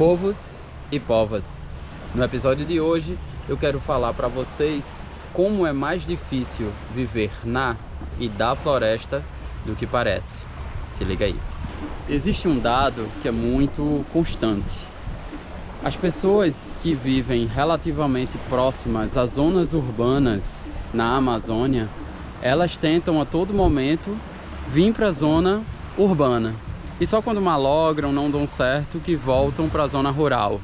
Povos e povas. No episódio de hoje eu quero falar para vocês como é mais difícil viver na e da floresta do que parece. Se liga aí. Existe um dado que é muito constante. As pessoas que vivem relativamente próximas às zonas urbanas na Amazônia, elas tentam a todo momento vir para a zona urbana. E só quando malogram, não dão certo, que voltam para a zona rural.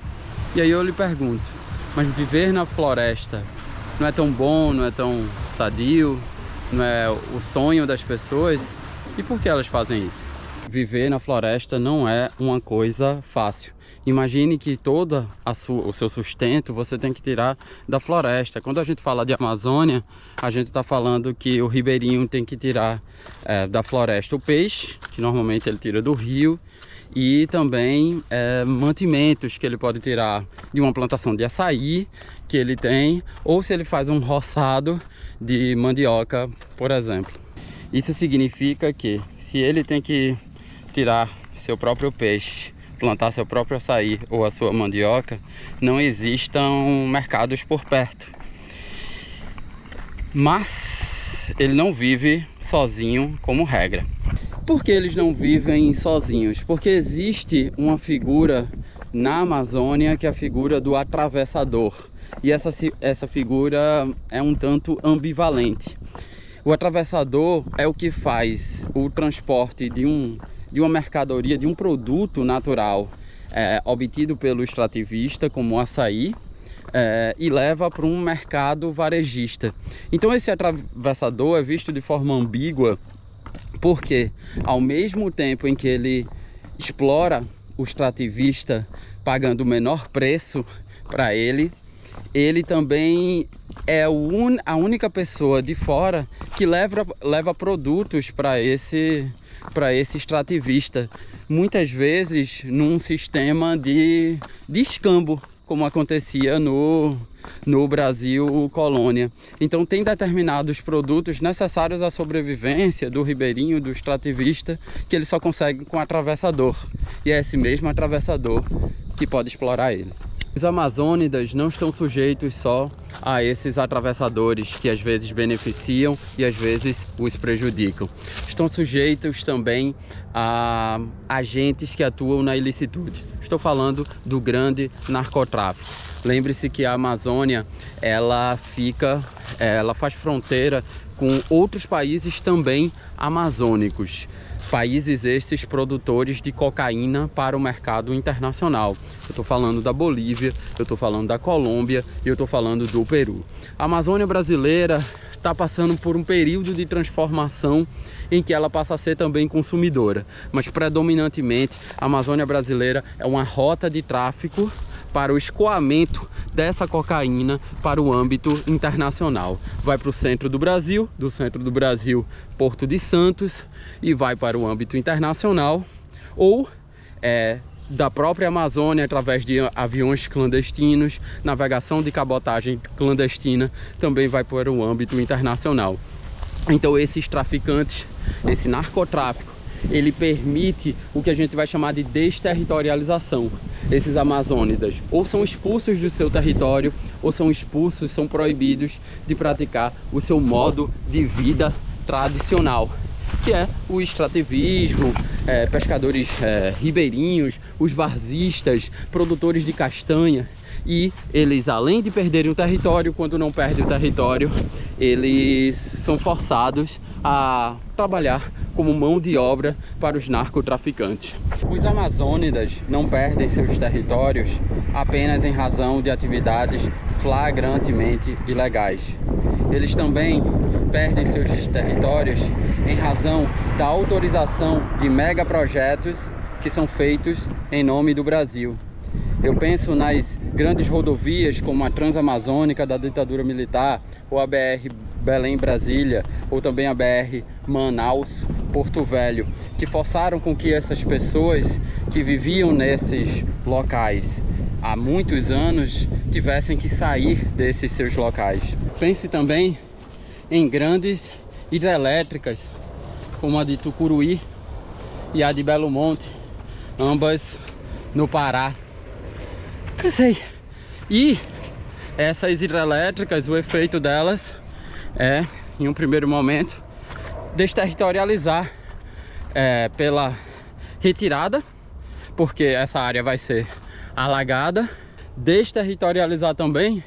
E aí eu lhe pergunto, mas viver na floresta não é tão bom, não é tão sadio, não é o sonho das pessoas? E por que elas fazem isso? Viver na floresta não é uma coisa fácil. Imagine que todo o seu sustento você tem que tirar da floresta. Quando a gente fala de Amazônia, a gente está falando que o ribeirinho tem que tirar da floresta o peixe, que normalmente ele tira do rio, e também mantimentos que ele pode tirar de uma plantação de açaí que ele tem, ou se ele faz um roçado de mandioca, por exemplo. Isso significa que se ele tem que tirar seu próprio peixe, plantar seu próprio açaí ou a sua mandioca, não existam mercados por perto. Mas ele não vive sozinho como regra. Por que eles não vivem sozinhos? Porque existe uma figura na Amazônia que é a figura do atravessador. E essa figura é um tanto ambivalente. O atravessador é o que faz o transporte de uma mercadoria, de um produto natural obtido pelo extrativista, como o açaí, e leva para um mercado varejista. Então esse atravessador é visto de forma ambígua, porque ao mesmo tempo em que ele explora o extrativista pagando o menor preço para ele também é a única pessoa de fora que leva produtos para esse extrativista, muitas vezes num sistema de escambo, como acontecia no Brasil colônia. Então tem determinados produtos necessários à sobrevivência do ribeirinho, do extrativista, que ele só consegue com atravessador, e é esse mesmo atravessador que pode explorar ele. Os amazônidas não estão sujeitos só a esses atravessadores que às vezes beneficiam e às vezes os prejudicam. Estão sujeitos também a agentes que atuam na ilicitude. Estou falando do grande narcotráfico. Lembre-se que a Amazônia ela faz fronteira com outros países também amazônicos. Países esses produtores de cocaína para o mercado internacional. Eu estou falando da Bolívia, eu estou falando da Colômbia e eu estou falando do Peru. A Amazônia brasileira está passando por um período de transformação em que ela passa a ser também consumidora, mas predominantemente a Amazônia brasileira é uma rota de tráfico para o escoamento dessa cocaína para o âmbito internacional. Vai para o centro do Brasil, do centro do Brasil, Porto de Santos, e vai para o âmbito internacional, ou da própria Amazônia, através de aviões clandestinos, navegação de cabotagem clandestina, também vai para o âmbito internacional. Então esses traficantes, esse narcotráfico, ele permite o que a gente vai chamar de desterritorialização. Esses amazônidas ou são expulsos do seu território, ou são expulsos, são proibidos de praticar o seu modo de vida tradicional, que é o extrativismo, pescadores ribeirinhos, os varzistas, produtores de castanha. E eles, além de perderem o território, quando não perdem o território, eles são forçados a trabalhar como mão de obra para os narcotraficantes. Os amazônidas não perdem seus territórios apenas em razão de atividades flagrantemente ilegais. Eles também perdem seus territórios em razão da autorização de megaprojetos que são feitos em nome do Brasil. Eu penso nas grandes rodovias como a Transamazônica da ditadura militar, ou a BR Belém-Brasília, ou também a BR Manaus-Porto Velho, que forçaram com que essas pessoas que viviam nesses locais há muitos anos tivessem que sair desses seus locais. Pense também em grandes hidrelétricas, como a de Tucuruí e a de Belo Monte, ambas no Pará. Cansei. E essas hidrelétricas, o efeito delas é, em um primeiro momento, desterritorializar pela retirada, porque essa área vai ser alagada. Desterritorializar também,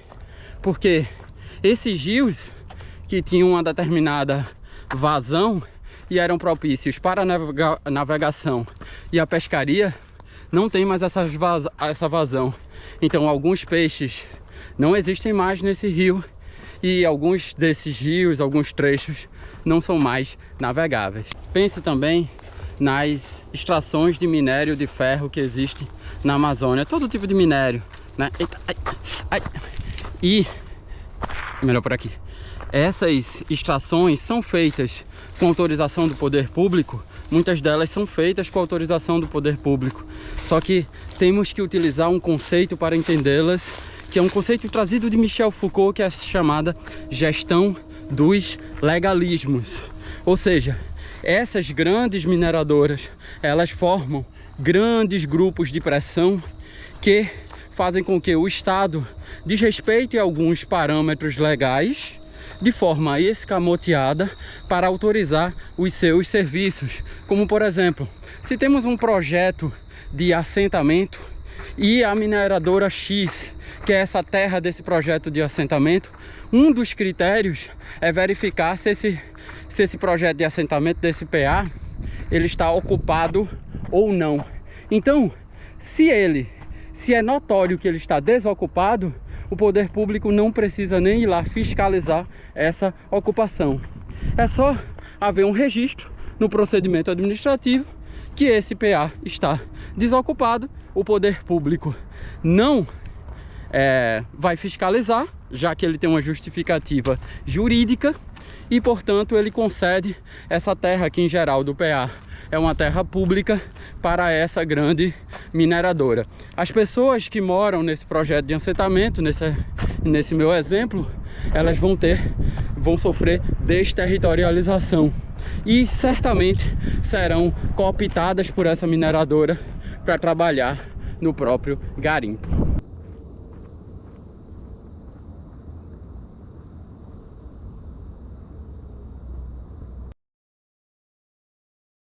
porque esses rios que tinham uma determinada vazão e eram propícios para a navegação e a pescaria, não tem mais essa vazão. Então alguns peixes não existem mais nesse rio e alguns desses rios, alguns trechos, não são mais navegáveis. Pense também nas extrações de minério de ferro que existem na Amazônia, todo tipo de minério, né? Eita, ai, ai. E melhor por aqui. Essas extrações são feitas com autorização do poder público. Muitas delas são feitas com autorização do poder público. Só que temos que utilizar um conceito para entendê-las, que é um conceito trazido de Michel Foucault, que é a chamada gestão dos legalismos. Ou seja, essas grandes mineradoras, elas formam grandes grupos de pressão que fazem com que o Estado desrespeite alguns parâmetros legais de forma escamoteada para autorizar os seus serviços. Como, por exemplo, se temos um projeto de assentamento e a mineradora X, que é essa terra desse projeto de assentamento, um dos critérios é verificar se esse projeto de assentamento desse PA, ele está ocupado ou não. Então, se é notório que ele está desocupado, o poder público não precisa nem ir lá fiscalizar essa ocupação. É só haver um registro no procedimento administrativo que esse PA está desocupado. O poder público não vai fiscalizar, já que ele tem uma justificativa jurídica, e portanto ele concede essa terra, que em geral do PA é uma terra pública, para essa grande mineradora. As pessoas que moram nesse projeto de assentamento, nesse meu exemplo, elas vão sofrer desterritorialização e certamente serão cooptadas por essa mineradora para trabalhar no próprio garimpo.